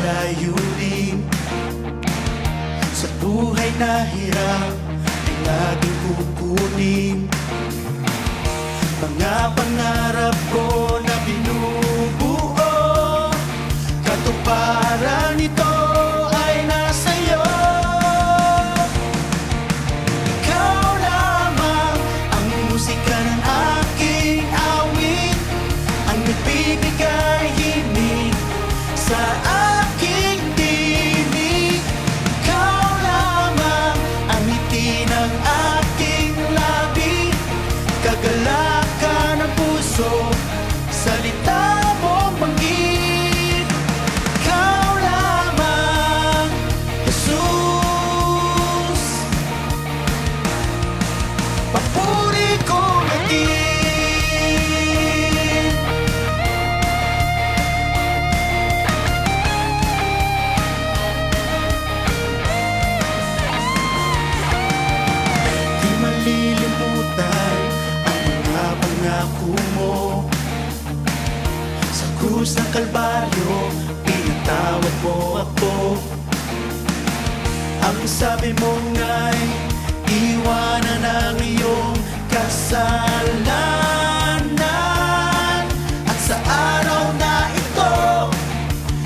layunin sa buhay na hirap ay laging kukunin. Mga pangarap ko na binubuo, katuparan nito ay nasa iyo. Ikaw lamang ang musika ng aking awit, ang nagbibigay himig sa aking tinig. Ikaw lamang ang ngiti ng aking labi, kagalakan ng puso, salita mong banggit. Ikaw lamang, Jesus, papuri ko natin. Di malilimutan ang mga pangako mo. Sa krus ng Kalbaryo, pinatawad mo ako. Ang sabi mo nga'y iwanan ang iyong kasalanan. At sa araw na ito,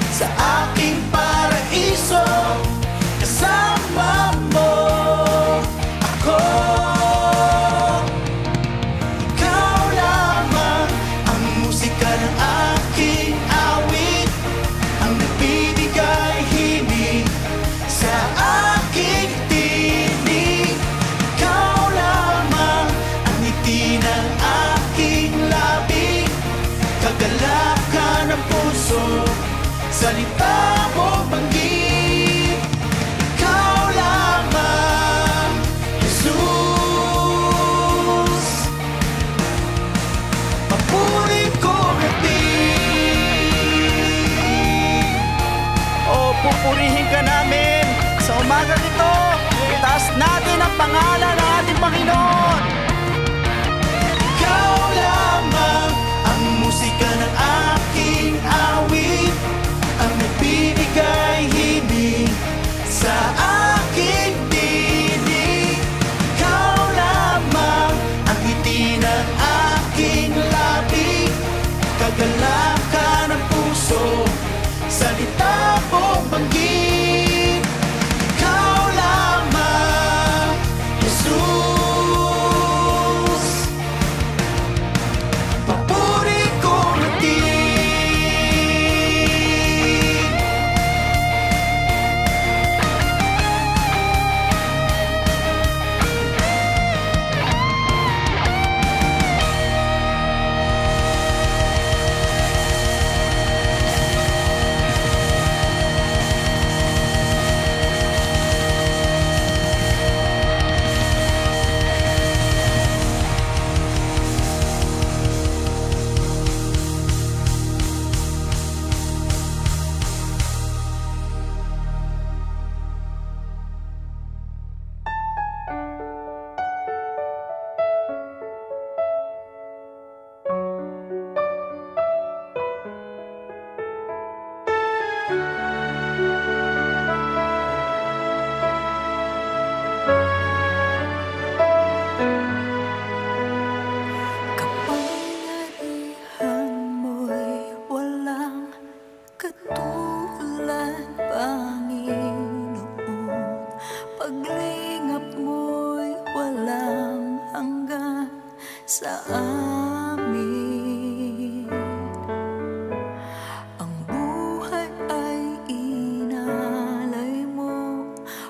sa aking paraiso, kasama mo ako. Ikaw lamang ang musika ng aking awit, ang nagbibigay himig sa aking tinig. Ikaw lamang ang ngiti ng aking labi, kagalakan ng puso, salita mo banggit. Ikaw lamang, Jesus, papuri ko natin. O pupurihin ka namin sa umaga nito. Itaas natin ang pangalan ng ating Panginoon. Ikaw lamang ang musika ng aking awit, ang nagbibigay himig sa aking tinig. Ikaw lamang ang ngiti ng aking labi, kagalakan ng puso, salita mong banggit. Ikaw lamang, Jesus, papuri ko natin. Kapangyarihan mo'y walang katulad, Panginoon. Paglingap mo'y walang hanggan sa amin. Ang buhay ay inalay mo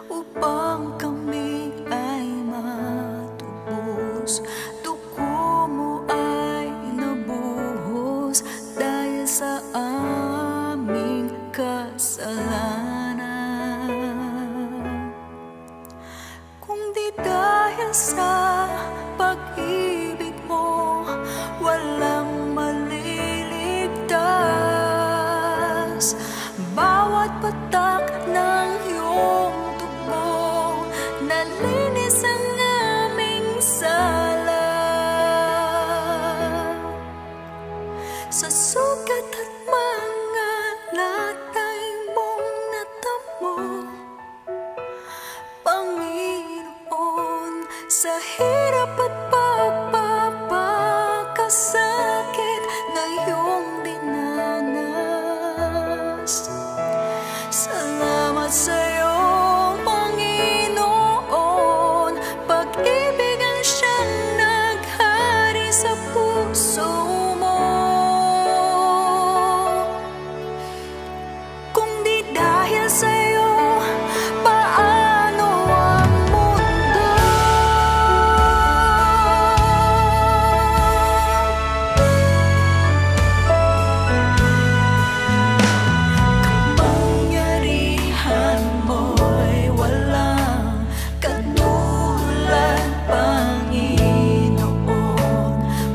upang kami ay matubos. Dugo mo ay nabuhos dahil sa aming kasalanan. Kung di dahil sa pag-ibig mo,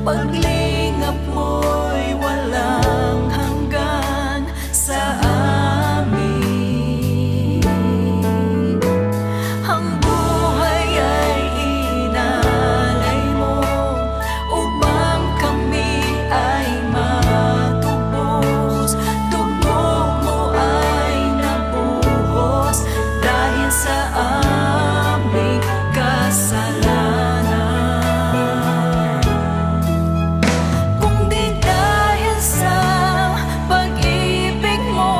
paglingap mo'y walang hanggan sa amin. Ang buhay ay inalay mo upang kami ay matubos. Dugo mo ay nabuhos dahil sa aming kasalanan. Kung di dahil sa pag-ibig mo,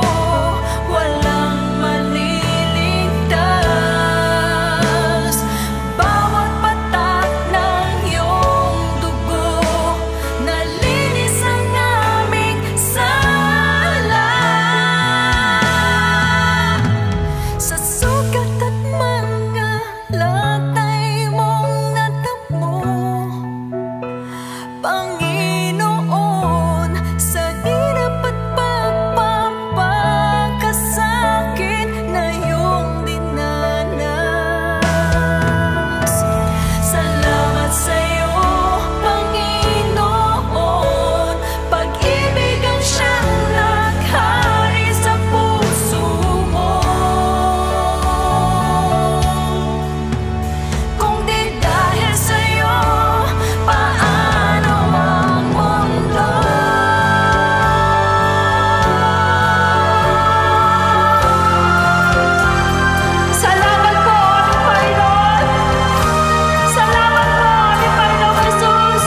walang maliligtas. Bawat patak ng iyong dugo, nalinis ang aming sala. Sa sugat at mga latay mong natamo, Panginoon, sa hirap at pagpapakasakit na iyong dinanas. Salamat sa'yo, Panginoon, pag-ibig ang siyang naghari sa puso mo. Kung di dahil sa'yo, paano ang mundo? Salamat po, aming Panginoon. Salamat po, aming Panginoong Jesus.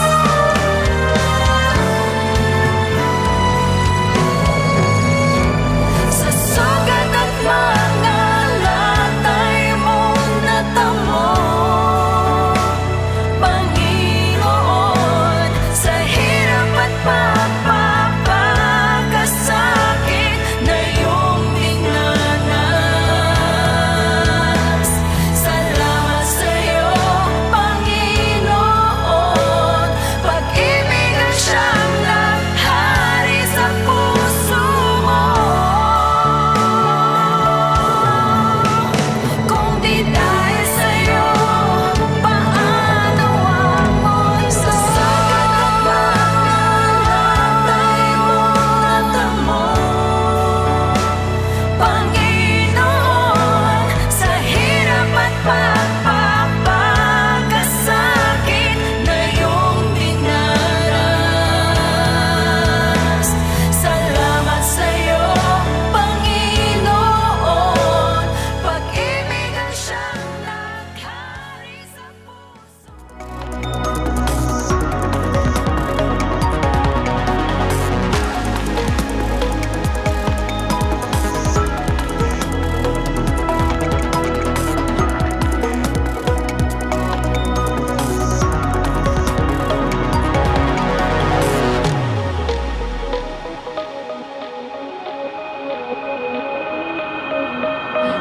Sa sugat at mga latay mong natamo, Panginoon, sa hirap at pagpapakasakit na iyong dinanas. Salamat sa'yo, Panginoon, pag-ibig ang siyang naghari sa puso mo. Kung di dahil sa'yo, paano ang mundo? Sa sagat at mga latay mong natamo, Panginoon, sa hirap at pagpapakasakit na iyong dinanas. Salamat sa'yo, Panginoon, pag-ibig ang siyang naghari sa puso.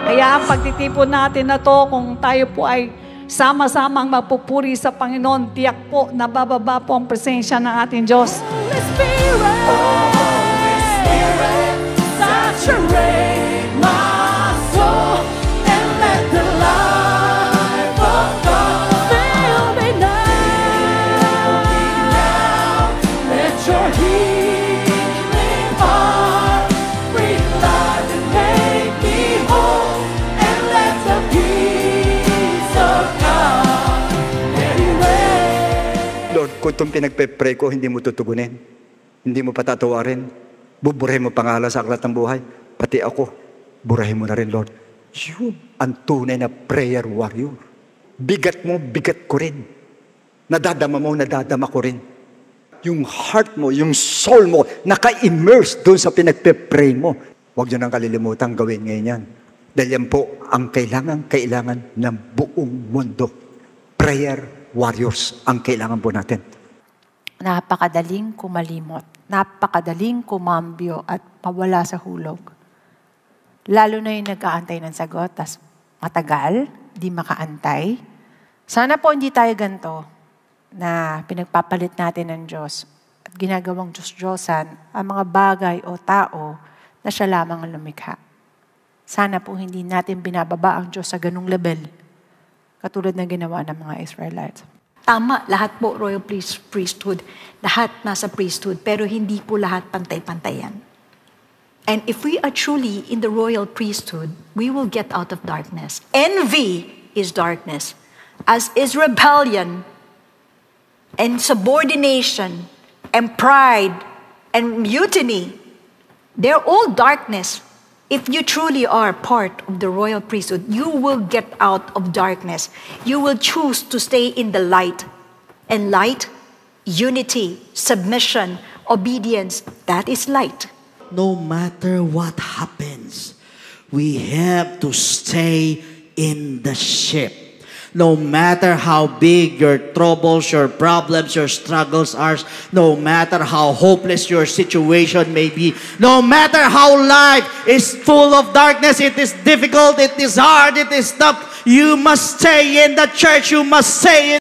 Kaya ang pagtitipon natin na to, kung tayo po ay sama-samang magpupuri sa Panginoon, tiyak po na bababa po ang presensya ng ating Diyos. Holy Spirit, saturate my soul and let the life of God fill me now. Let your healing heart breathe life and make me whole, and let the peace of God anyway. Lord, kung itong pinagpe-pray ko, hindi mo tutugunin, hindi mo patatawarin, buburahin mo pangalan sa aklat ng buhay, pati ako, burahin mo na rin, Lord. Yun ang tunay na prayer warrior. Bigat mo, bigat ko rin. Nadadama mo, nadadama ko rin. Yung heart mo, yung soul mo, naka-immerse doon sa pinagpe-pray mo. Huwag nyo nang kalilimutan gawin ngayon yan. Dahil yan po ang kailangan ng buong mundo. Prayer warriors ang kailangan po natin. Napakadaling kumalimot, napakadaling kumambyo at pawala sa hulog. Lalo na yung nag-aantay ng sagot, tas matagal, di makaantay. Sana po hindi tayo ganito na pinagpapalit natin ng Diyos at ginagawang Diyos-Diyosan ang mga bagay o tao na siya lamang ang lumikha. Sana po hindi natin binababa ang Diyos sa ganung level, katulad na ginawa ng mga Israelites. Tama, lahat po royal priesthood. Lahat nasa priesthood, pero hindi po lahat pantay-pantayan. And if we are truly in the royal priesthood, we will get out of darkness. Envy is darkness, as is rebellion and subordination and pride and mutiny. They're all darkness. If you truly are part of the royal priesthood, you will get out of darkness. You will choose to stay in the light. And light, unity, submission, obedience, that is light. No matter what happens, we have to stay in the ship. No matter how big your troubles, your problems, your struggles are, no matter how hopeless your situation may be, no matter how life is full of darkness, it is difficult, it is hard, it is tough, you must stay in the church, you must stay in.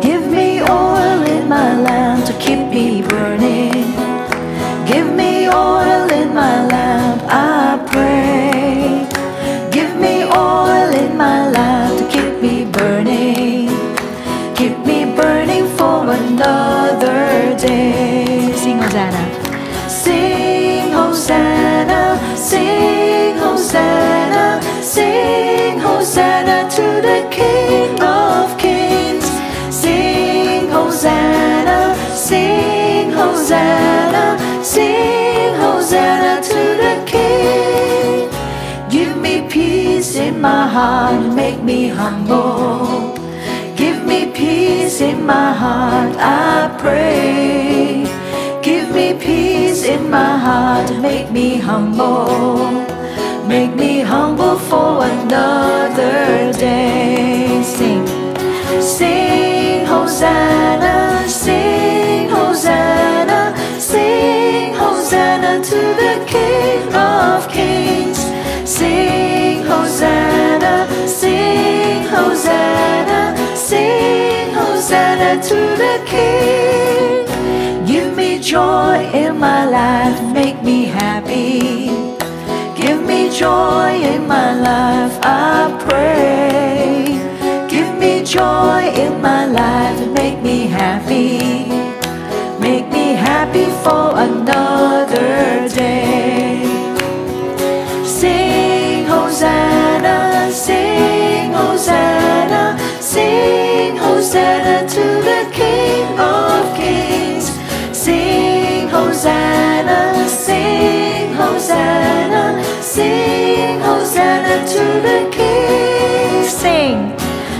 Give me oil in my lamp to keep me burning. Give me oil in my lamp, I pray. Give me oil in my lamp to keep me burning. Keep me burning for another day. Sing Hosanna. Sing Hosanna, sing Hosanna, sing Hosanna to the King of Kings. Sing Hosanna, sing Hosanna, sing Hosanna to the King. Give me peace in my heart, make me humble. Give me peace in my heart, I pray. Give me peace in my heart, make me humble. Make me humble for another day. Sing, sing Hosanna, sing Hosanna, sing Hosanna to the King of Kings. Sing Hosanna, sing Hosanna, sing Hosanna to the King. Give me joy in my life, make me happy. Give me joy in my life, I pray. Give me joy in my life, make me happy. Make me happy for another day. Sing Hosanna, sing Hosanna, sing Hosanna to the King of Kings. Sing Hosanna, sing Hosanna, sing Hosanna to the King. Sing,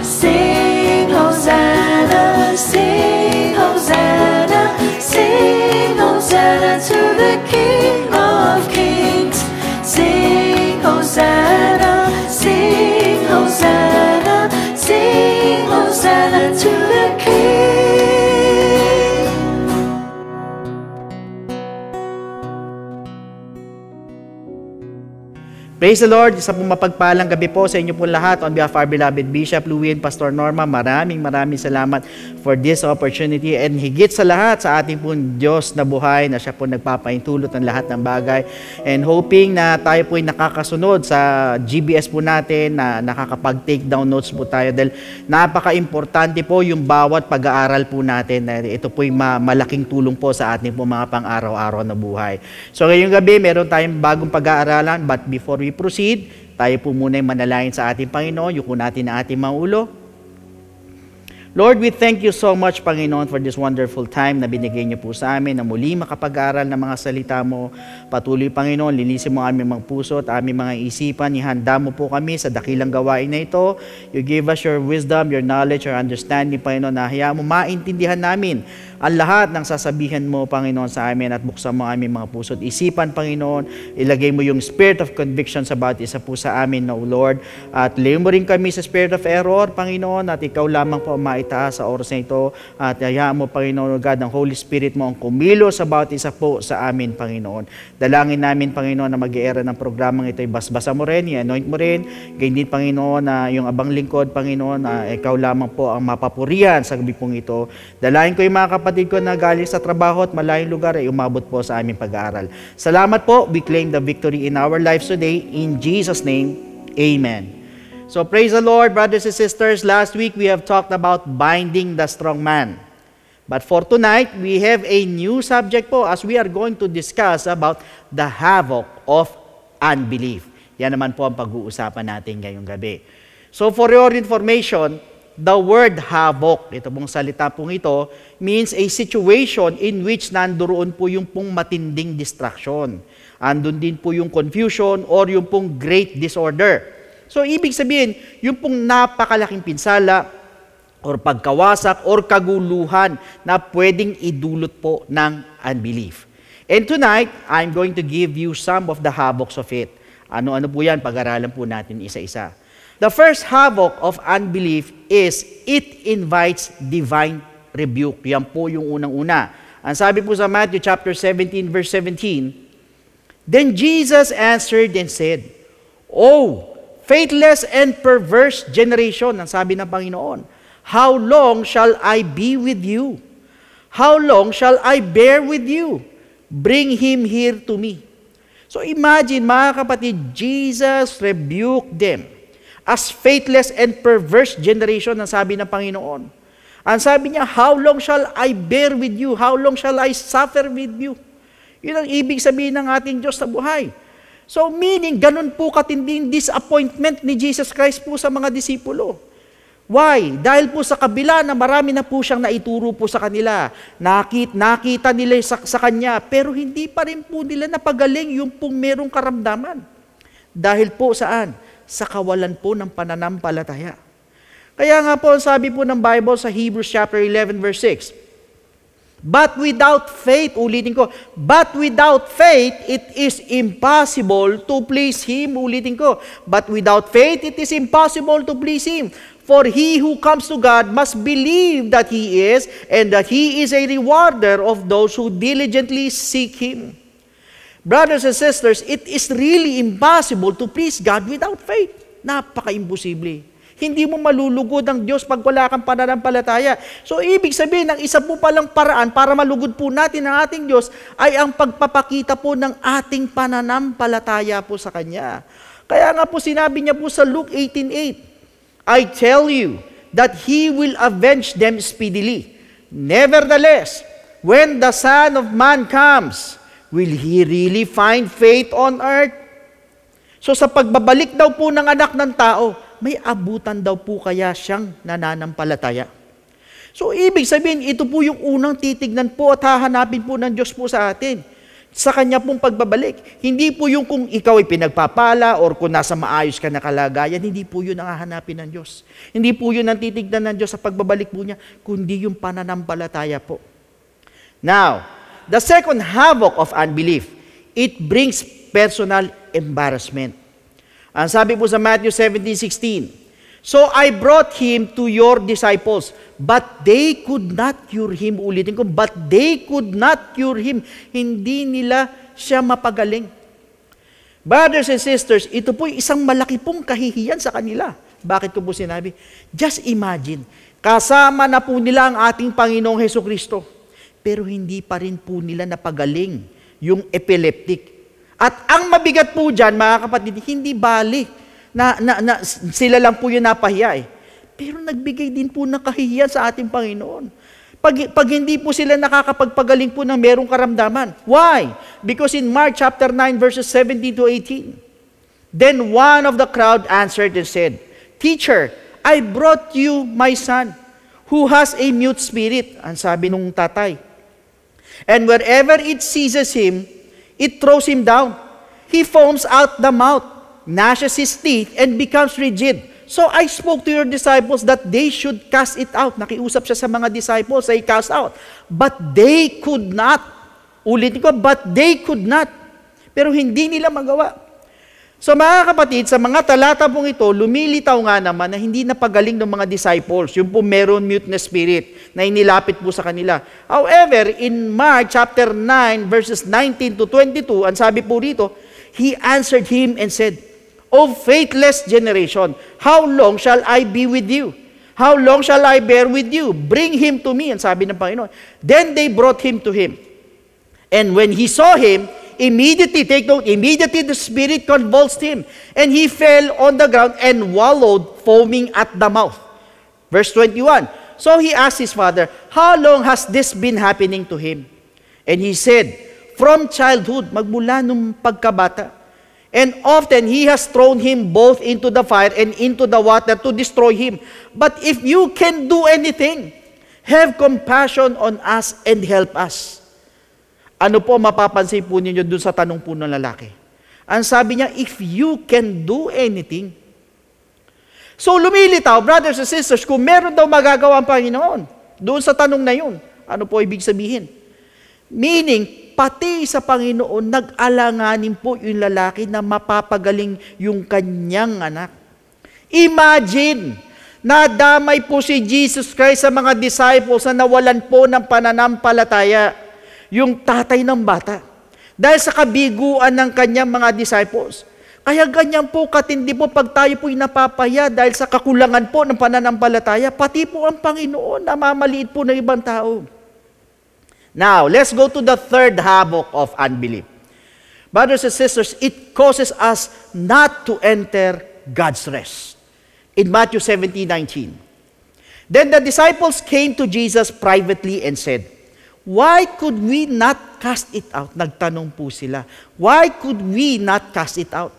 sing Hosanna, sing Hosanna, sing Hosanna to the King of Kings. Sing Hosanna, sing Hosanna, sing Hosanna to the King. Praise the Lord. Isa pong mapagpalang gabi po sa inyo po lahat. On behalf of our beloved Bishop Louie and Pastor Norma, maraming salamat for this opportunity. And higit sa lahat, sa ating pong Diyos na buhay, na siya po nagpapaintulot ng lahat ng bagay. And hoping na tayo po ay nakakasunod sa GBS po natin, na nakakapag-take down notes po tayo. Dahil napaka-importante po yung bawat pag-aaral po natin. Ito po ay malaking tulong po sa ating po mga pang-araw-araw na buhay. So ngayong gabi, meron tayong bagong pag-aaralan. But before we proceed, tayo po muna yung manalangin sa ating Panginoon. Yuko natin ang ating mga ulo. Lord, we thank you so much, Panginoon, for this wonderful time na binigay niyo po sa amin na muli makapag-aral ng mga salita mo. Patuloy, Panginoon, linisin mo aming mga puso at aming mga isipan. Ihanda mo po kami sa dakilang gawain na ito. You give us your wisdom, your knowledge, your understanding, Panginoon, na hayaan mo maintindihan namin ang lahat ng sasabihan mo, Panginoon, sa amin at buksan mo aming mga puso at isipan, Panginoon. Ilagay mo yung spirit of conviction sa bawat isa po sa amin, no Lord. At liyo mo rin kami sa spirit of error, Panginoon, at ikaw lamang po maitaas sa oras na ito. At hayaan mo, Panginoon God, ang Holy Spirit mo ang kumilo sa bawat isa po sa amin, Panginoon. Dalangin namin, Panginoon, na mag-i-era ng programang ito, basbasa mo rin, i-anoint mo rin. Ganyan din, Panginoon, na yung abang lingkod, Panginoon, na ikaw lamang po ang mapapurihan sa gabi pong ito. Dalangin ko yung mga kapatid ko na galing sa trabaho at malayong lugar ay umabot po sa aming pag-aaral. Salamat po. We claim the victory in our lives today. In Jesus' name, amen. So praise the Lord, brothers and sisters. Last week we have talked about binding the strong man. But for tonight, we have a new subject po as we are going to discuss about the havoc of unbelief. Yan naman po ang pag-uusapan natin ngayong gabi. So for your information, the word havoc, ito pong salita pong ito, means a situation in which nandoon po yung pong matinding distraction. Andun din po yung confusion or yung pong great disorder. So ibig sabihin, yung pong napakalaking pinsala or pagkawasak or kaguluhan na pwedeng idulot po ng unbelief. And tonight, I'm going to give you some of the havocs of it. Ano-ano po yan? Pag-aralan po natin isa-isa. The first havoc of unbelief is it invites divine rebuke. Yan po yung unang-una. Ang sabi po sa Matthew chapter 17 verse 17, Then Jesus answered and said, Oh, faithless and perverse generation, ang sabi ng Panginoon, how long shall I be with you? How long shall I bear with you? Bring him here to me. So imagine, mga kapatid, Jesus rebuked them as faithless and perverse generation, ang sabi ng Panginoon. Ang sabi niya, how long shall I bear with you? How long shall I suffer with you? Yun ang ibig sabihin ng ating Diyos sa buhay. So meaning, ganun po katinding disappointment ni Jesus Christ po sa mga disipulo. Why? Dahil po sa kabila na marami na po siyang naituro po sa kanila, nakita nila sa Kanya, pero hindi pa rin po nila napagaling yung pong merong karamdaman. Dahil po saan? Sa kawalan po ng pananampalataya. Kaya nga po, sabi po ng Bible sa Hebrews chapter 11 verse 6, But without faith, ulitin ko, but without faith, it is impossible to please Him. Ulitin ko, but without faith, it is impossible to please Him. For he who comes to God must believe that He is, and that He is a rewarder of those who diligently seek Him. Brothers and sisters, it is really impossible to please God without faith. Napaka-imposible. Hindi mo malulugod ang Diyos pag wala kang pananampalataya. So, ibig sabihin, ang isa po palang paraan para malugod po natin ang ating Diyos ay ang pagpapakita po ng ating pananampalataya po sa Kanya. Kaya nga po sinabi niya po sa Luke 18:8, I tell you that He will avenge them speedily. Nevertheless, when the Son of Man comes, will He really find faith on earth? So sa pagbabalik daw po ng anak ng tao, may abutan daw po kaya siyang nananampalataya. So ibig sabihin, ito po yung unang titignan po at hahanapin po ng Diyos po sa atin. Sa Kanya pong pagbabalik. Hindi po yung kung ikaw ay pinagpapala or kung nasa maayos ka na kalagayan, hindi po yun ang hahanapin ng Diyos. Hindi po yun ang titignan ng Diyos sa pagbabalik po niya, kundi yung pananampalataya po. Now, the second havoc of unbelief, it brings personal embarrassment. Ang sabi po sa Matthew 17:16, So I brought him to your disciples, but they could not cure him. Ulitin ko, but they could not cure him. Hindi nila siya mapagaling. Brothers and sisters, ito po isang malaki pong kahihiyan sa kanila. Bakit ko po sinabi? Just imagine, kasama na po nila ang ating Panginoong Hesukristo, pero hindi pa rin po nila napagaling yung epileptic. At ang mabigat po dyan, mga kapatid, hindi bali na sila lang po yung napahiya eh. Pero nagbigay din po ng kahihiyan sa ating Panginoon. Pag hindi po sila nakakapagpagaling po ng merong karamdaman. Why? Because in Mark chapter 9 verses 17 to 18, Then one of the crowd answered and said, Teacher, I brought you my son, who has a mute spirit, ang sabi nung tatay. And wherever it seizes him, it throws him down. He foams out the mouth, gnashes his teeth, and becomes rigid. So I spoke to your disciples that they should cast it out. Nakiusap siya sa mga disciples, ay cast out. But they could not. Ulitin ko, but they could not. Pero hindi nila magawa. So mga kapatid, sa mga talata pong ito, lumilitaw nga naman na hindi napagaling ng mga disciples. Yung po meron mute na spirit na inilapit po sa kanila. However, in Mark chapter 9 verses 19 to 22, ang sabi po rito, he answered him and said, O faithless generation, how long shall I be with you? How long shall I bear with you? Bring him to me, ang sabi ng Panginoon. Then they brought him to him. And when he saw him, immediately, take note, immediately the spirit convulsed him, and he fell on the ground and wallowed, foaming at the mouth. Verse 21, so he asked his father, how long has this been happening to him? And he said, from childhood, magmula nung pagkabata. And often he has thrown him both into the fire and into the water to destroy him. But if you can do anything, have compassion on us and help us. Ano po mapapansin po ninyo dun sa tanong po ng lalaki? Ang sabi niya, if you can do anything. So lumilitaw, brothers and sisters, kung meron daw magagawa ang Panginoon, doon sa tanong na yun, ano po ibig sabihin? Meaning, pati sa Panginoon, nag-alanganin po yung lalaki na mapapagaling yung kanyang anak. Imagine, nadamay po si Jesus Christ sa mga disciples na nawalan po ng pananampalataya. Yung tatay ng bata. Dahil sa kabiguan ng kanyang mga disciples. Kaya ganyan po katindi po pag tayo po'y napapaya dahil sa kakulangan po ng pananampalataya, pati po ang Panginoon namamaliit po ng ibang tao. Now, let's go to the third havoc of unbelief. Brothers and sisters, it causes us not to enter God's rest. In Matthew 17:19. Then the disciples came to Jesus privately and said, why could we not cast it out? Nagtanong po sila. Why could we not cast it out?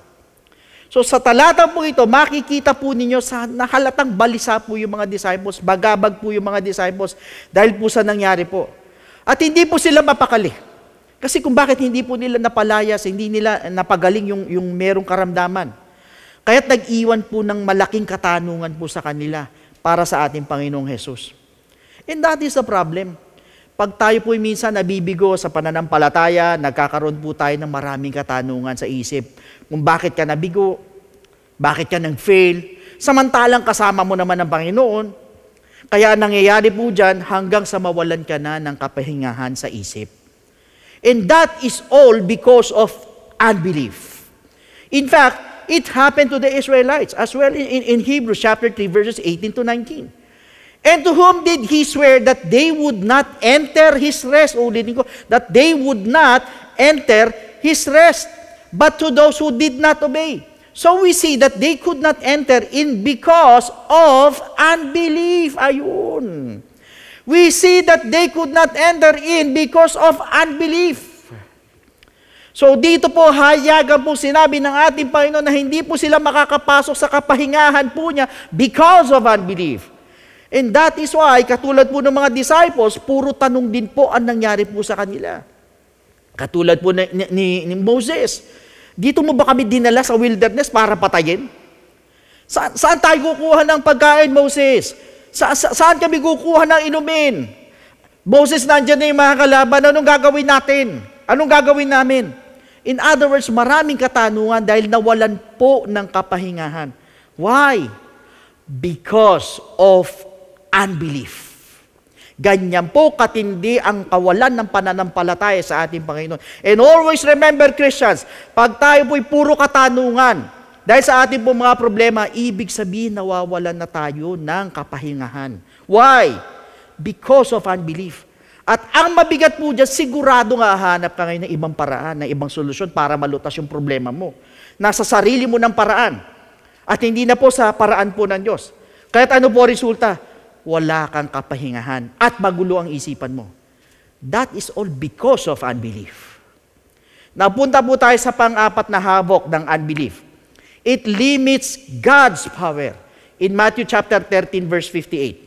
So sa talata po ito, makikita po ninyo sa nahalatang balisa po yung mga disciples, bagabag po yung mga disciples dahil po sa nangyari po. At hindi po sila mapakali. Kasi kung bakit hindi po nila napalayas, hindi nila napagaling yung merong karamdaman. Kaya't nag-iwan po ng malaking katanungan po sa kanila para sa ating Panginoong Jesus. And that is the problem. Pag tayo po minsan nabibigo sa pananampalataya, nagkakaroon po tayo ng maraming katanungan sa isip. Kung bakit ka nabigo, bakit ka nag-fail, samantalang kasama mo naman ang Panginoon. Kaya nangyayari po dyan hanggang sa mawalan ka na ng kapahingahan sa isip. And that is all because of unbelief. In fact, it happened to the Israelites as well in Hebrews chapter 3 verses 18 to 19. And to whom did he swear that they would not enter his rest? Ulitin ko, that they would not enter his rest, but to those who did not obey. So we see that they could not enter in because of unbelief. Ayun. We see that they could not enter in because of unbelief. So dito po, hayagan po sinabi ng ating Panginoon na hindi po sila makakapasok sa kapahingahan po niya because of unbelief. And that is why, katulad po ng mga disciples, puro tanong din po ang nangyari po sa kanila. Katulad po ni Moses. Dito mo ba kami dinala sa wilderness para patayin? Saan tayo kukuha ng pagkain, Moses? Saan kami kukuha ng inumin? Moses, nandyan na yung mga kalaban. Anong gagawin natin? Anong gagawin namin? In other words, maraming katanungan dahil nawalan po ng kapahingahan. Why? Because of unbelief. Ganyan po katindi ang kawalan ng pananampalataya sa ating Panginoon. And always remember, Christians, pag tayo po'y puro katanungan, dahil sa ating po mga problema, ibig sabihin nawawalan na tayo ng kapahingahan. Why? Because of unbelief. At ang mabigat po dyan, sigurado nga hanap ka ngayon ng ibang paraan, ng ibang solusyon para malutas yung problema mo. Nasa sarili mo ng paraan. At hindi na po sa paraan po ng Diyos. Kaya't ano po resulta? Wala kang kapahingahan at magulo ang isipan mo. That is all because of unbelief. Napunta po tayo sa pang-apat na havoc ng unbelief. It limits God's power. In Matthew chapter 13 verse 58.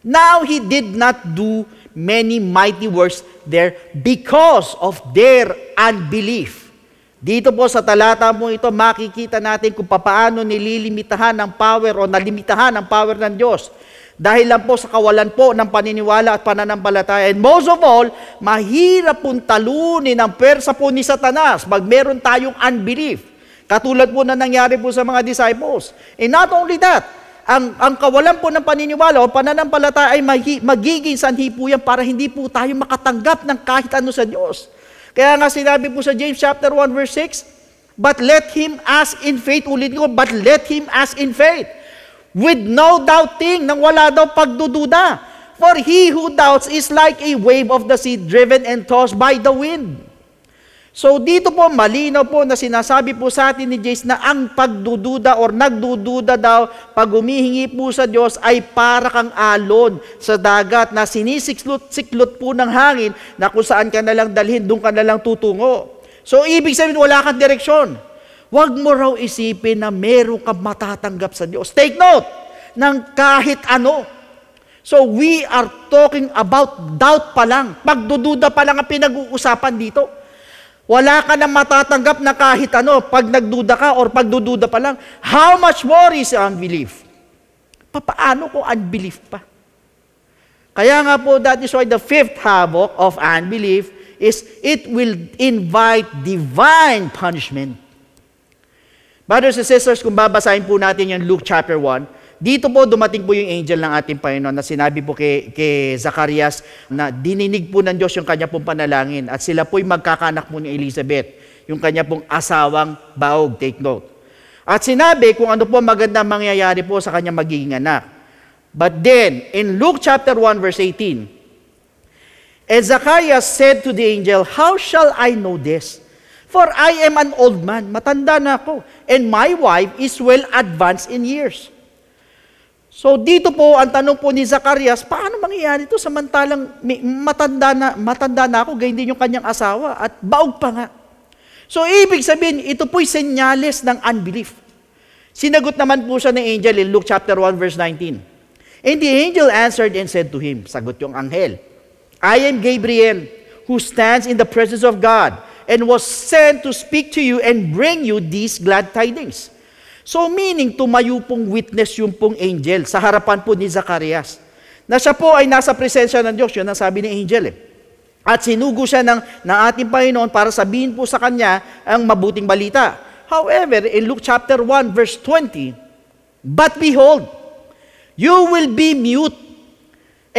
Now he did not do many mighty works there because of their unbelief. Dito po sa talata mo ito, makikita natin kung paano nililimitahan ng power o nalimitahan ng power ng Diyos. Dahil lang po sa kawalan po ng paniniwala at pananampalataya. And most of all, mahirap pong talunin ang pwersa po ni Satanas pag meron tayong unbelief. Katulad po na nangyari po sa mga disciples. And not only that, ang kawalan po ng paniniwala o pananampalataya ay magiging sanhi po yan para hindi po tayo makatanggap ng kahit ano sa Diyos. Kaya nga sinabi po sa James chapter 1 verse 6, but let him ask in faith, ulit ko, but let him ask in faith, with no doubting, nang wala daw pagdududa. For he who doubts is like a wave of the sea driven and tossed by the wind. So dito po, malinaw po na sinasabi po sa atin ni Jace na ang pagdududa or nagdududa daw pag humihingi po sa Diyos ay para kang alon sa dagat na sinisiklot po ng hangin na kung saan ka nalang dalhin, doon ka nalang tutungo. So ibig sabihin, wala kang direksyon. Huwag mo raw isipin na meron kang matatanggap sa Diyos. Take note ng kahit ano. So we are talking about doubt pa lang. Pagdududa pa lang ang pinag-uusapan dito. Wala ka na matatanggap na kahit ano pag nagduda ka or pagdududa pa lang. How much more is unbelief? Paano kung unbelief pa? Kaya nga po, that is why the fifth havoc of unbelief is it will invite divine punishment. Brothers and sisters, kung babasahin po natin yung Luke chapter 1, dito po dumating po yung angel ng ating Panginoon na sinabi po kay Zacarias na dininig po ng Diyos yung kanya pong panalangin at sila po'y magkakanak po ni Elizabeth, yung kanya pong asawang baog, take note. At sinabi kung ano po maganda mangyayari po sa kanya magiging anak. But then, in Luke chapter 1 verse 18, and Zacarias said to the angel, how shall I know this? For I am an old man, matanda na ako, and my wife is well advanced in years. So dito po, ang tanong po ni Zacarias, paano mangyayari ito samantalang matanda na ako, gayon din yung kanyang asawa, at baog pa nga. So ibig sabihin, ito po'y senyales ng unbelief. Sinagot naman po siya ng angel in Luke chapter 1 verse 19. And the angel answered and said to him, sagot yung anghel, I am Gabriel, who stands in the presence of God, and was sent to speak to you and bring you these glad tidings. So meaning, tumayo pong witness yung pong angel sa harapan po ni Zacarias. Na siya po ay nasa presensya ng Diyos, yun ang sabi ni angel. At sinugo siya ng ating Panginoon para sabihin po sa kanya ang mabuting balita. However, in Luke chapter 1 verse 20, but behold, you will be mute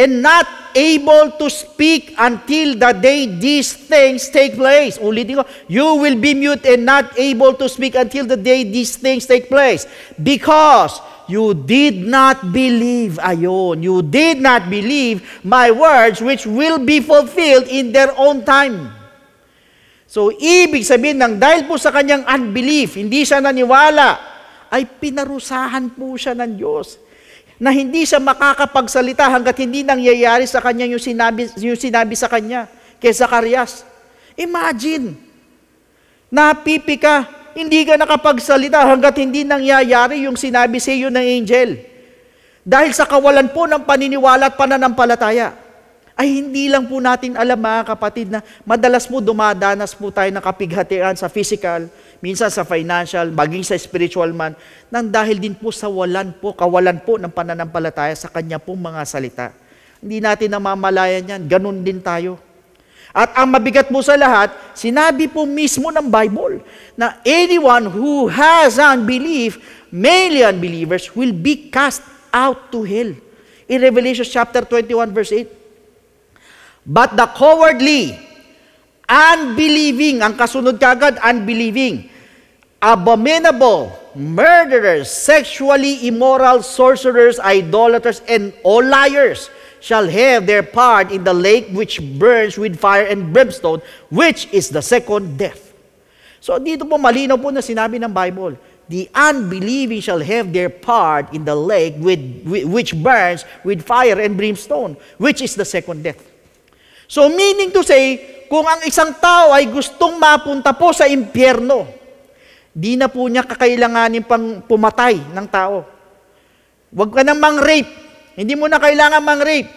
and not able to speak until the day these things take place. Ulitin ko, you will be mute and not able to speak until the day these things take place. Because you did not believe, ayon, you did not believe my words which will be fulfilled in their own time. So, ibig sabihin ng dahil po sa kanyang unbelief, hindi siya naniwala, ay pinarusahan po siya ng Diyos. Na hindi siya makakapagsalita hanggat hindi nangyayari sa kanya yung sinabi sa kanya kay Zacarias. Imagine, napipi ka, hindi ka nakapagsalita hanggat hindi nangyayari yung sinabi sa iyo ng angel. Dahil sa kawalan po ng paniniwala at pananampalataya, ay hindi lang po natin alam mga kapatid na madalas po dumadanas po tayo ng kapighatian sa physical, minsan sa financial, maging sa spiritual man, nang dahil din po sa kawalan po ng pananampalataya sa kanya pong mga salita. Hindi natin namamalayan yan, ganun din tayo. At ang mabigat po sa lahat, sinabi po mismo ng Bible na anyone who has unbelief, mainly unbelievers, will be cast out to hell. In Revelation chapter 21 verse 8. But the cowardly, unbelieving, ang kasunod kagad, unbelieving, abominable, murderers, sexually immoral, sorcerers, idolaters, and all liars shall have their part in the lake which burns with fire and brimstone, which is the second death. So dito po malinaw po na sinabi ng Bible, the unbelieving shall have their part in the lake which burns with fire and brimstone, which is the second death. So meaning to say, kung ang isang tao ay gustong mapunta po sa impyerno, di na po niya kakailanganin pang pumatay ng tao. Huwag ka nang mang-rape. Hindi mo na kailangan mang-rape.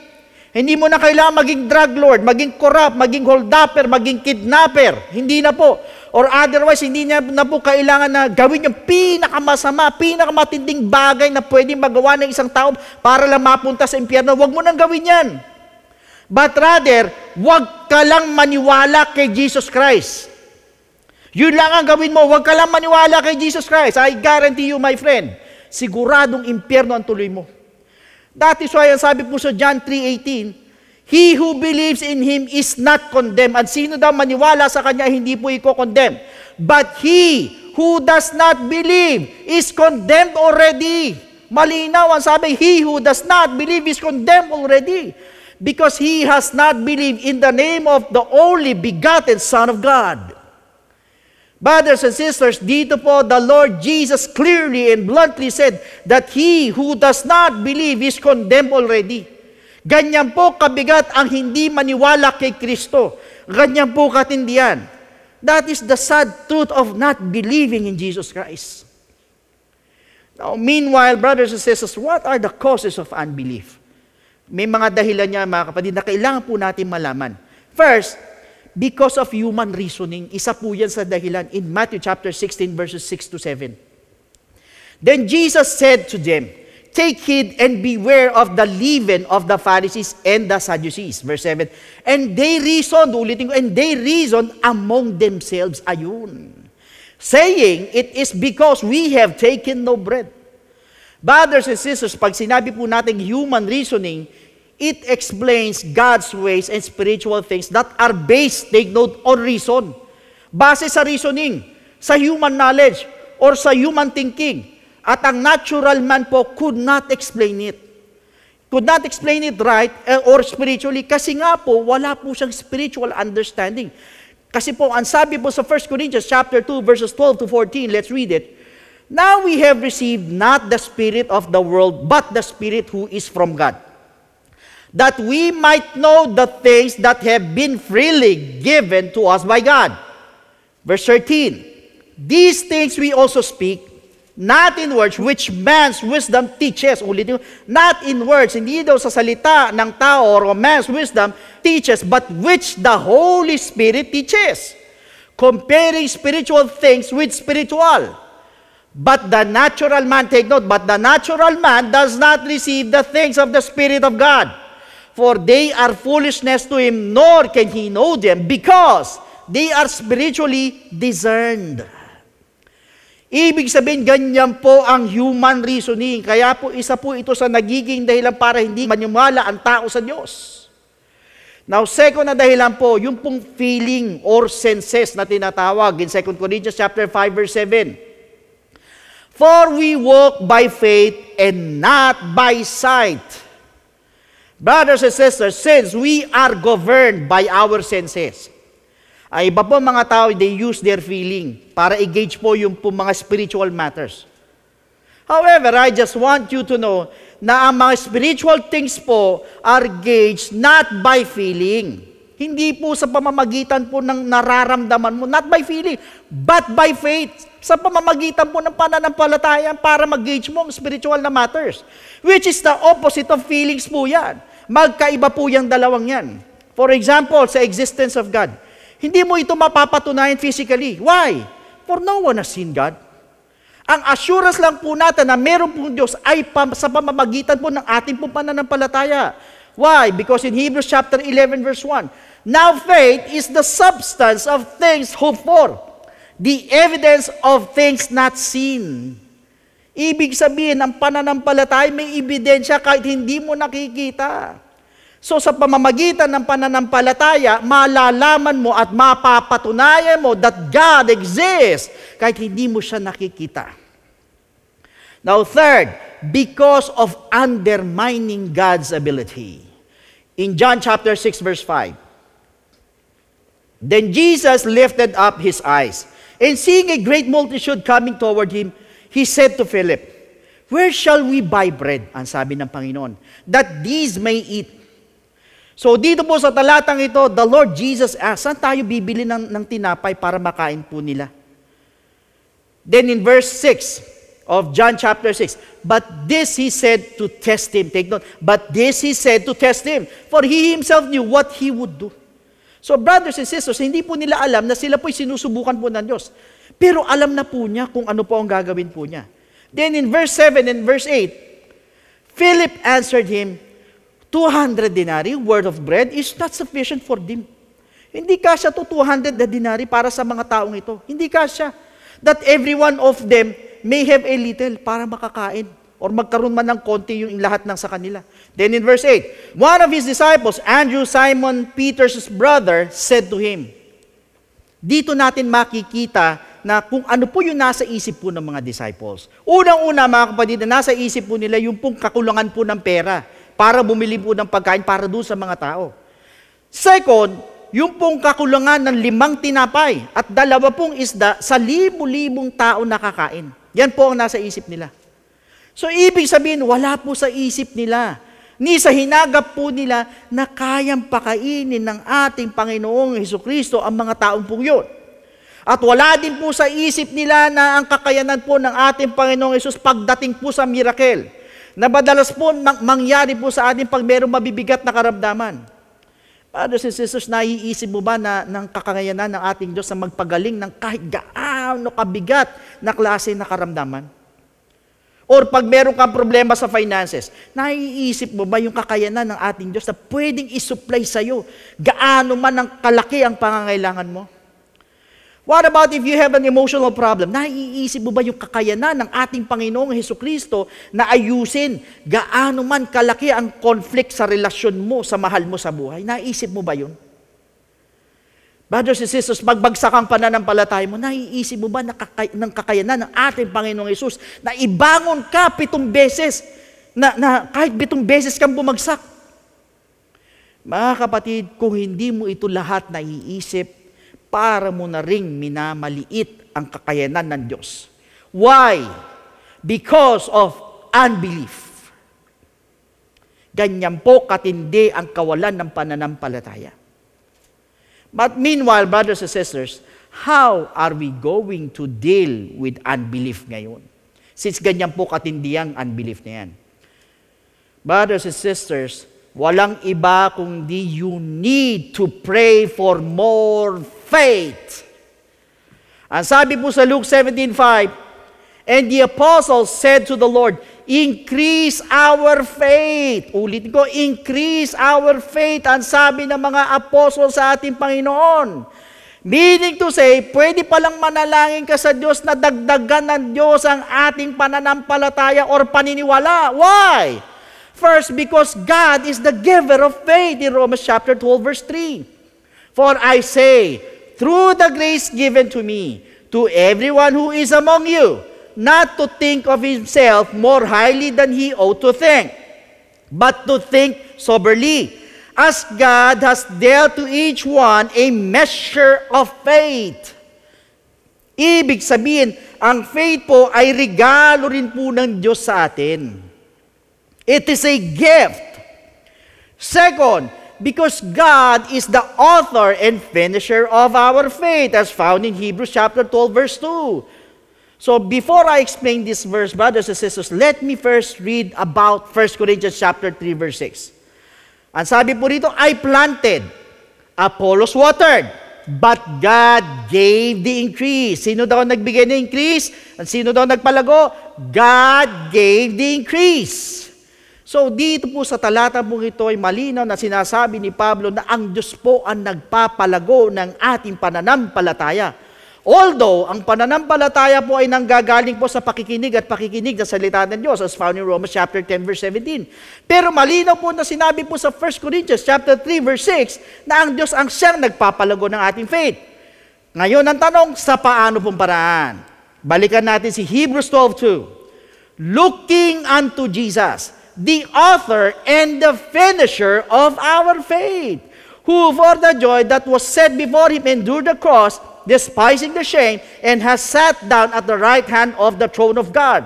Hindi mo na kailangan maging drug lord, maging corrupt, maging holdupper, maging kidnapper. Hindi na po. Or otherwise, hindi na po kailangan na gawin yung pinakamasama, pinakamatinding bagay na pwedeng magawa ng isang tao para lang mapunta sa impyerno. Huwag mo nang gawin yan. But rather, huwag ka lang maniwala kay Jesus Christ. Yun lang ang gawin mo. Huwag ka lang maniwala kay Jesus Christ. I guarantee you, my friend, siguradong impyerno ang tuloy mo. That is why ang sabi po sa John 3:18, he who believes in Him is not condemned. At sino daw maniwala sa Kanya, hindi po i-condemn. But he who does not believe is condemned already. Malinaw ang sabi, he who does not believe is condemned already. Because he has not believed in the name of the only begotten Son of God. Brothers and sisters, dito po, the Lord Jesus clearly and bluntly said that he who does not believe is condemned already. Ganyan po kabigat ang hindi maniwala kay Kristo. Ganyan po katindihan. That is the sad truth of not believing in Jesus Christ. Now, meanwhile, brothers and sisters, what are the causes of unbelief? May mga dahilan niya, mga kapatid, na kailangan po natin malaman. First, because of human reasoning. Isa po yan sa dahilan in Matthew chapter 16 verses 6 to 7. Then Jesus said to them, take heed and beware of the leaven of the Pharisees and the Sadducees. Verse 7. And they reasoned, ulitin ko, and they reasoned among themselves, ayun, saying, it is because we have taken no bread. Brothers and sisters, pag sinabi po natin human reasoning, it explains God's ways and spiritual things that are based, take note, on reason. Base sa reasoning, sa human knowledge, or sa human thinking. At ang natural man po could not explain it. Could not explain it right or spiritually kasi nga po, wala po siyang spiritual understanding. Kasi po, ang sabi po sa 1 Corinthians chapter 2 verses 12 to 14, let's read it. Now we have received not the spirit of the world, but the Spirit who is from God, that we might know the things that have been freely given to us by God. Verse 13, these things we also speak, not in words which man's wisdom teaches. Ulitin, not in words, hindi daw sa salita ng tao or man's wisdom teaches, but which the Holy Spirit teaches, comparing spiritual things with spiritual. But the natural man, take note, but the natural man does not receive the things of the Spirit of God, for they are foolishness to him, nor can he know them, because they are spiritually discerned. Ibig sabihin, ganyan po ang human reasoning. Kaya po, isa po ito sa nagiging dahilan para hindi maniwala ang tao sa Diyos. Now, second na dahilan po, yung pong feeling or senses na tinatawag in 2 Corinthians chapter 5, verse 7. For we walk by faith and not by sight. Brothers and sisters, since we are governed by our senses, ay iba po mga tao, they use their feeling para i-gauge po yung po mga spiritual matters. However, I just want you to know na ang mga spiritual things po are gauged not by feeling. Hindi po sa pamamagitan po ng nararamdaman mo, not by feeling, but by faith. Sa pamamagitan po ng pananampalataya para mag-gauge mo ang spiritual na matters. Which is the opposite of feelings po yan. Magkaiba po yung dalawang yan. For example, sa existence of God. Hindi mo ito mapapatunayan physically. Why? For no one has seen God. Ang assurance lang po natin na meron pong Diyos ay sa pamamagitan po ng ating po pananampalataya. Why? Because in Hebrews chapter 11 verse 1, now faith is the substance of things hoped for, the evidence of things not seen. Ibig sabihin, ang pananampalataya may ebidensya kahit hindi mo nakikita. So sa pamamagitan ng pananampalataya, malalaman mo at mapapatunayan mo that God exists kahit hindi mo siya nakikita. Now third, because of undermining God's ability. In John chapter 6 verse 5, then Jesus lifted up his eyes, and seeing a great multitude coming toward him, he said to Philip, where shall we buy bread? Ang sabi ng Panginoon, that these may eat. So dito po sa talatang ito, the Lord Jesus asked, saan tayo bibili ng tinapay para makain po nila? Then in verse 6, of John chapter 6. But this he said to test him. Take note. But this he said to test him. For he himself knew what he would do. So brothers and sisters, hindi po nila alam na sila po'y sinusubukan po ng Diyos. Pero alam na po niya kung ano po ang gagawin po niya. Then in verse 7 and verse 8, Philip answered him, 200 denarii worth of bread is not sufficient for them. Hindi kasya to 200 na denarii para sa mga taong ito. Hindi kasya. That every one of them may have a little para makakain or magkaroon man ng konti yung lahat ng sa kanila. Then in verse 8, one of his disciples, Andrew, Simon Peter's brother, said to him, dito natin makikita na kung ano po yung nasa isip po ng mga disciples. Unang-una mga kapatid, na nasa isip po nila yung pong kakulangan po ng pera para bumili po ng pagkain para doon sa mga tao. Second, yung pong kakulangan ng 5 tinapay at 2 pong isda sa libu-libong tao nakakain. Yan po ang nasa isip nila. So ibig sabihin, wala po sa isip nila, ni sa hinagap po nila na kayang pakainin ng ating Panginoong Hesukristo ang mga taong pong yun. At wala din po sa isip nila na ang kakayanan po ng ating Panginoong Hesus pagdating po sa miracle, na madalas po mangyari po sa ating pag mayroong mabibigat na karamdaman. Brothers and sisters, naiisip mo ba na ng kakayanan ng ating Diyos na magpagaling ng kahit gaano kabigat na klase na karamdaman? Or pag meron kang problema sa finances, naiisip mo ba yung kakayanan ng ating Diyos na pwedeng isupply sa'yo gaano man ang kalaki ang pangangailangan mo? What about if you have an emotional problem? Naiisip mo ba yung kakayanan ng ating Panginoong Hesukristo na ayusin gaano man kalaki ang conflict sa relasyon mo sa mahal mo sa buhay? Naiisip mo ba yun? Brothers and sisters, magbagsak ang pananampalataya mo, naiisip mo ba ng kakayanan ng ating Panginoong Hesus na ibangon ka 7 beses, na kahit 7 beses kang bumagsak? Mga kapatid, kung hindi mo ito lahat naiisip, para mo na ring minamaliit ang kakayanan ng Diyos. Why? Because of unbelief. Ganyan po katindi ang kawalan ng pananampalataya. But meanwhile, brothers and sisters, how are we going to deal with unbelief ngayon? Since ganyan po katindi ang unbelief na yan. Brothers and sisters, walang iba kundi you need to pray for more faith. Ang sabi po sa Luke 17:5, and the apostles said to the Lord, increase our faith. Ulitin ko, increase our faith. Ang sabi ng mga apostles sa ating Panginoon. Meaning to say, pwede palang manalangin ka sa Diyos na dagdagan ng Diyos ang ating pananampalataya or paniniwala. Why? First, because God is the giver of faith in Romans chapter 12, verse 3. For I say, through the grace given to me, to everyone who is among you, not to think of himself more highly than he ought to think, but to think soberly, as God has dealt to each one a measure of faith. Ibig sabihin, ang faith po ay regalo rin po ng Diyos sa atin. It is a gift. Second, because God is the author and finisher of our faith, as found in Hebrews chapter 12, verse 2. So before I explain this verse, brothers and sisters, let me first read about 1 Corinthians chapter 3, verse 6. Ang sabi po rito, I planted, Apollos watered, but God gave the increase. Sino daw nagbigay ng increase? At sino daw nagpalago? God gave the increase. So dito po sa talata po ito ay malinaw na sinasabi ni Pablo na ang Diyos po ang nagpapalago ng ating pananampalataya. Although, ang pananampalataya po ay nanggagaling po sa pakikinig at pakikinig na salita ng Diyos, as found in Romans chapter 10, verse 17. Pero malinaw po na sinabi po sa 1 Corinthians chapter 3, verse 6, na ang Diyos ang siyang nagpapalago ng ating faith. Ngayon, ang tanong, sa paano pong paraan? Balikan natin si Hebrews 12:2. Looking unto Jesus, the author and the finisher of our faith, who for the joy that was set before him endured the cross, despising the shame, and has sat down at the right hand of the throne of God.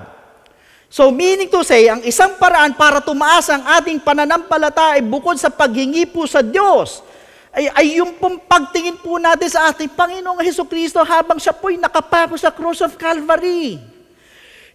So meaning to say, ang isang paraan para tumaas ang ating pananampalataya ay bukod sa paghingi po sa Diyos, ay yung pong pagtingin po natin sa ating Panginoong Hesukristo habang siya po'y nakapako sa cross of Calvary.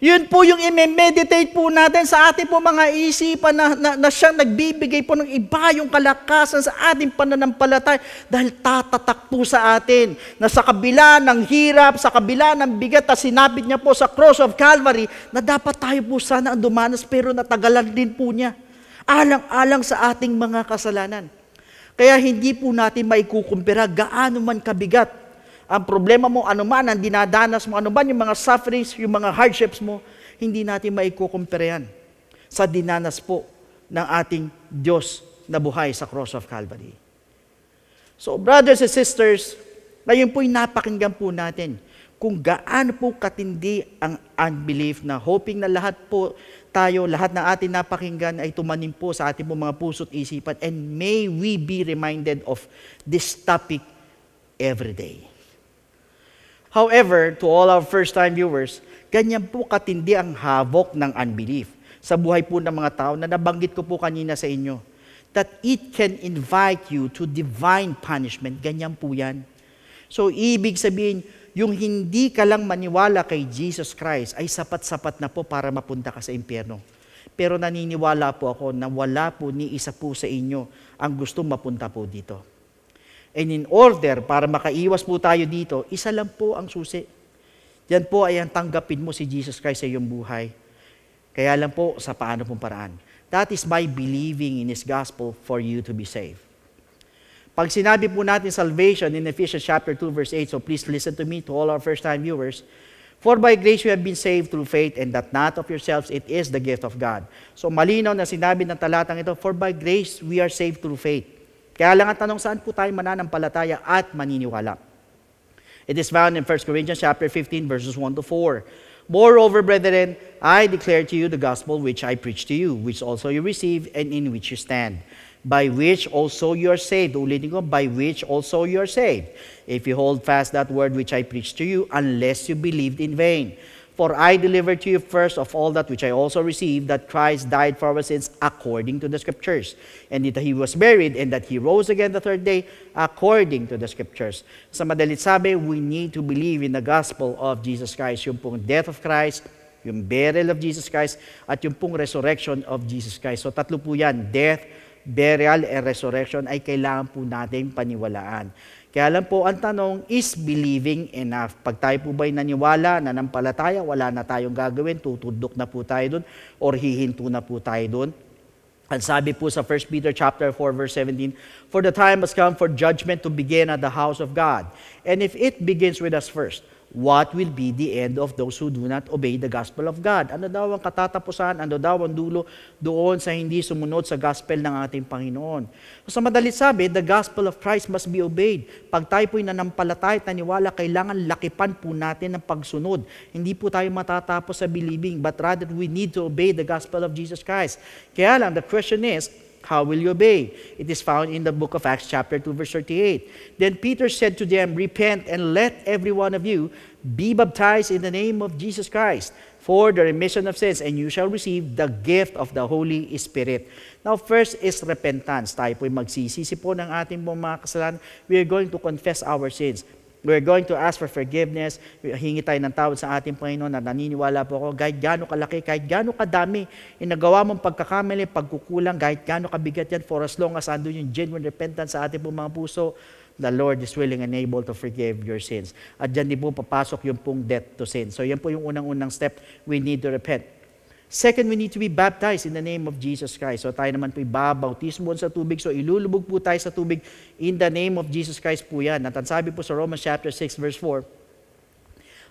Yun po yung i-meditate po natin sa ating po mga isipan na siyang nagbibigay po ng iba yung kalakasan sa ating pananampalataya dahil tatatak po sa atin na sa kabila ng hirap, sa kabila ng bigat na sinapit niya po sa cross of Calvary na dapat tayo po sana ang dumanas pero natagalan din po niya. Alang-alang sa ating mga kasalanan. Kaya hindi po natin maikukumpira gaano man kabigat ang problema mo, ano man ang dinadanas mo, ano man yung mga sufferings, yung mga hardships mo, hindi natin maikukumpira yan sa dinanas po ng ating Diyos na buhay sa cross of Calvary. So, brothers and sisters, ngayon po'y napakinggan po natin kung gaano po katindi ang unbelief na hoping na lahat po tayo, lahat ng ating napakinggan ay tumanim po sa ating po mga puso't isipan, and may we be reminded of this topic every day. However, to all our first-time viewers, ganyan po katindi ang havoc ng unbelief sa buhay po ng mga tao na nabanggit ko po kanina sa inyo, that it can invite you to divine punishment. Ganyan po yan. So, ibig sabihin, yung hindi ka lang maniwala kay Jesus Christ ay sapat-sapat na po para mapunta ka sa impyerno. Pero naniniwala po ako na wala po ni isa po sa inyo ang gustong mapunta po dito. And in order, para makaiwas po tayo dito, isa lang po ang susi. Yan po ay ang tanggapin mo si Jesus Christ sa iyong buhay. Kaya lang po sa paano pong paraan. That is by believing in His gospel for you to be saved. Pag sinabi po natin salvation in Ephesians chapter 2 verse 8, so please listen to me, to all our first-time viewers, for by grace you have been saved through faith, and that not of yourselves, it is the gift of God. So malinaw na sinabi ng talatang ito, for by grace we are saved through faith. Kaya lang ang tanong, saan po tayo mananampalataya at maniniwala? It is found in 1 Corinthians chapter 15 verses 1 to 4. Moreover, brethren, I declare to you the gospel which I preach to you, which also you receive and in which you stand, by which also you are saved. Ulitin ko, by which also you are saved, if you hold fast that word which I preached to you, unless you believed in vain. For I delivered to you first of all that which I also received, that Christ died for our sins according to the Scriptures, and that He was buried, and that He rose again the third day according to the Scriptures. Sa madalit sabi, we need to believe in the gospel of Jesus Christ, yung pong death of Christ, yung burial of Jesus Christ, at yung pong resurrection of Jesus Christ. So tatlo po yan, death, burial, and resurrection ay kailangan po natin paniwalaan. Kaya lang po, ang tanong, is believing enough? Pag tayo po ba'y naniwala, nanampalataya, wala na tayong gagawin, tutudok na po tayo dun, or hihinto na po tayo dun? Ang sabi po sa 1 Peter chapter 4 verse 17, for the time has come for judgment to begin at the house of God. And if it begins with us first, what will be the end of those who do not obey the gospel of God? Ano daw ang katatapusan? Ano daw ang dulo doon sa hindi sumunod sa gospel ng ating Panginoon? So, sa madalit sabi, the gospel of Christ must be obeyed. Pag tayo po'y nanampalataya at naniwala, kailangan lakipan po natin ng pagsunod. Hindi po tayo matatapos sa believing, but rather we need to obey the gospel of Jesus Christ. Kaya lang, the question is, how will you obey? It is found in the book of Acts chapter 2 verse 38. Then Peter said to them, repent and let every one of you be baptized in the name of Jesus Christ for the remission of sins, and you shall receive the gift of the Holy Spirit. Now, first is repentance. Tayo po'y magsisisi po ng ating mga kasalanan. We are going to confess our sins. We're going to ask for forgiveness. Hingi tayo ng tawad sa ating Panginoon na naniniwala po ako, kahit gaano kalaki, kahit gaano kadami, inagawa mong pagkakamali, pagkukulang, kahit gaano kabigat yan, for as long as andun yung genuine repentance sa ating mga puso, the Lord is willing and able to forgive your sins. At dyan din po papasok yung pong death to sin. So yan po yung unang-unang step, we need to repent. Second, we need to be baptized in the name of Jesus Christ. So tayo naman po'y babautismo sa tubig. So ilulubog po tayo sa tubig in the name of Jesus Christ po yan. At ang sabi po sa Romans chapter 6 verse 4,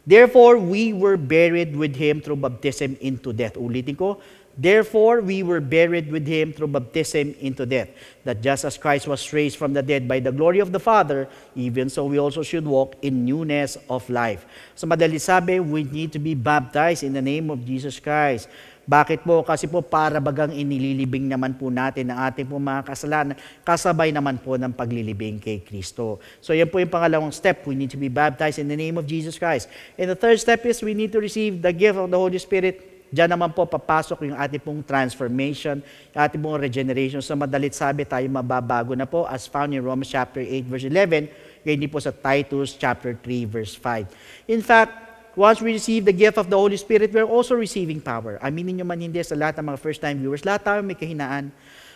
therefore, we were buried with Him through baptism into death. Ulitin ko, therefore, we were buried with Him through baptism into death, that just as Christ was raised from the dead by the glory of the Father, even so we also should walk in newness of life. So madali sabi, we need to be baptized in the name of Jesus Christ. Bakit po? Kasi po para bagang inililibing naman po natin ang ating po mga kasalanan, kasabay naman po ng paglilibing kay Kristo. So yan po yung pangalawang step. We need to be baptized in the name of Jesus Christ. And the third step is we need to receive the gift of the Holy Spirit. Diyan naman po papasok yung ating pong transformation, yung ating pong regeneration. Sa madalit sabi, tayo mababago na po as found in Romans chapter 8 verse 11, ganyan po sa Titus chapter 3 verse 5. In fact, once we receive the gift of the Holy Spirit, we're also receiving power. Aminin nyo man hindi sa lahat ng mga first-time viewers, lahat tayo may kahinaan.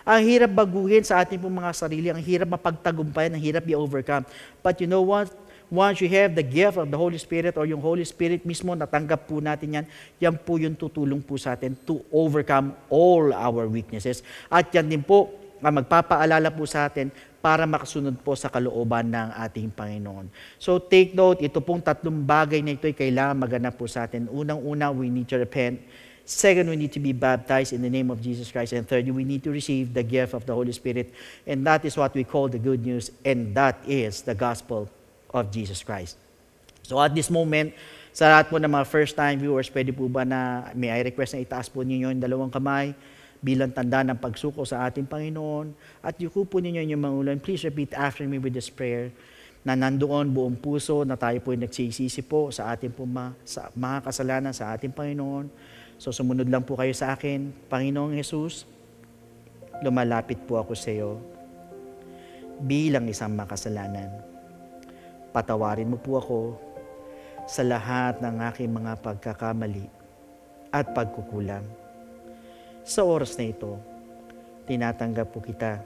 Ang hirap baguhin sa ating pong mga sarili, ang hirap mapagtagumpayan, ang hirap i-overcome. But you know what? Once you have the gift of the Holy Spirit or yung Holy Spirit mismo, natanggap po natin yan, yan po yung tutulong po sa atin to overcome all our weaknesses. At yan din po ang magpapaalala po sa atin para makasunod po sa kalooban ng ating Panginoon. So take note, ito pong tatlong bagay na ito ay kailangan maganap po sa atin. Unang-una, we need to repent. Second, we need to be baptized in the name of Jesus Christ. And third, we need to receive the gift of the Holy Spirit. And that is what we call the good news. And that is the gospel of Jesus Christ. So at this moment, sa lahat po ng mga first-time viewers, pwede po ba na may I request na itaas po ninyo yung dalawang kamay bilang tanda ng pagsuko sa ating Panginoon. At yuko po ninyo yung mga ulo. And please repeat after me with this prayer na nandoon buong puso na tayo po nagsisisi po sa ating po mga kasalanan sa ating Panginoon. So sumunod lang po kayo sa akin. Panginoong Jesus, lumalapit po ako sa iyo bilang isang makasalanan. Patawarin mo po ako sa lahat ng aking mga pagkakamali at pagkukulang. Sa oras na ito, tinatanggap po kita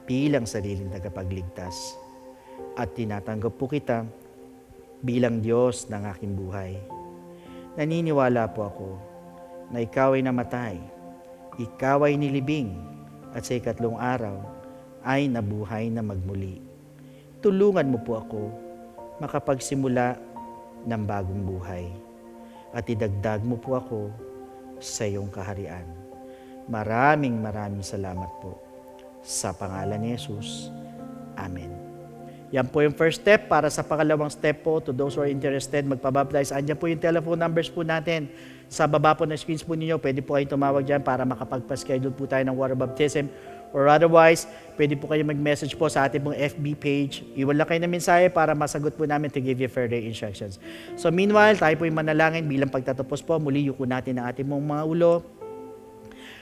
bilang sariling tagapagligtas at tinatanggap po kita bilang Diyos ng aking buhay. Naniniwala po ako na ikaw ay namatay, ikaw ay nilibing, at sa ikatlong araw ay nabuhay na magmuli. Tulungan mo po ako makapagsimula ng bagong buhay at idagdag mo po ako sa iyong kaharian. Maraming salamat po. Sa pangalan ni Jesus. Amen. Yan po yung first step. Para sa pangalawang step po, to those who are interested, magpabaptize. Andyan po yung telephone numbers po natin. Sa baba po ng screens po ninyo, pwede po kayong tumawag dyan para makapagpa-schedule po tayo ng water baptism. Or otherwise, pwede po kayo mag-message po sa ating pong FB page. Iwan lang kayo ng mensahe para masagot po namin to give you further instructions. So meanwhile, tayo po yung manalangin bilang pagtatapos po. Muli yuko natin ang ating mong mga ulo.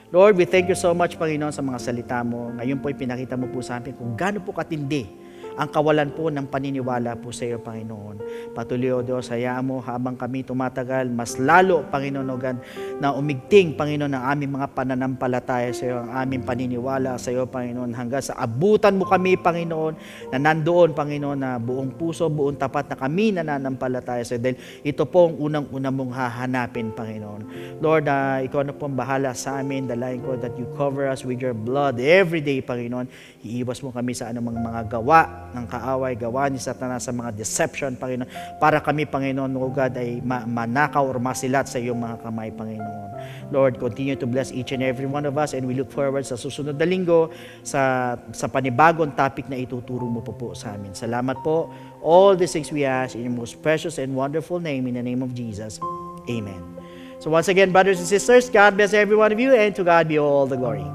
Lord, we thank you so much, Panginoon, sa mga salita mo. Ngayon po, pinakita mo po sa amin kung gaano po katindi ang kawalan po ng paniniwala po sa iyo, Panginoon. Patuloy, O Diyos, hayaan mo habang kami tumatagal, mas lalo, Panginoon, O God, na umigting, Panginoon, ang aming mga pananampalataya sa iyo, ang aming paniniwala sa iyo, Panginoon, hanggang sa abutan mo kami, Panginoon, na nandoon, Panginoon, na buong puso, buong tapat na kami nananampalataya sa iyo. Dahil ito po ang unang-una mong hahanapin, Panginoon. Lord, ikaw na po ang bahala sa amin. Dalayan ko that you cover us with your blood every day, Panginoon. Iiwas mo kami sa anumang mga gawa ng kaaway, gawa ni Satanas sa mga deception, Panginoon, para kami, Panginoon, O God, ay manakaw or masilat sa iyong mga kamay, Panginoon. Lord, continue to bless each and every one of us, and we look forward sa susunod na linggo sa panibagong topic na ituturo mo po sa amin. Salamat po. All these things we ask in your most precious and wonderful name, in the name of Jesus. Amen. So once again, brothers and sisters, God bless every one of you, and to God be all the glory.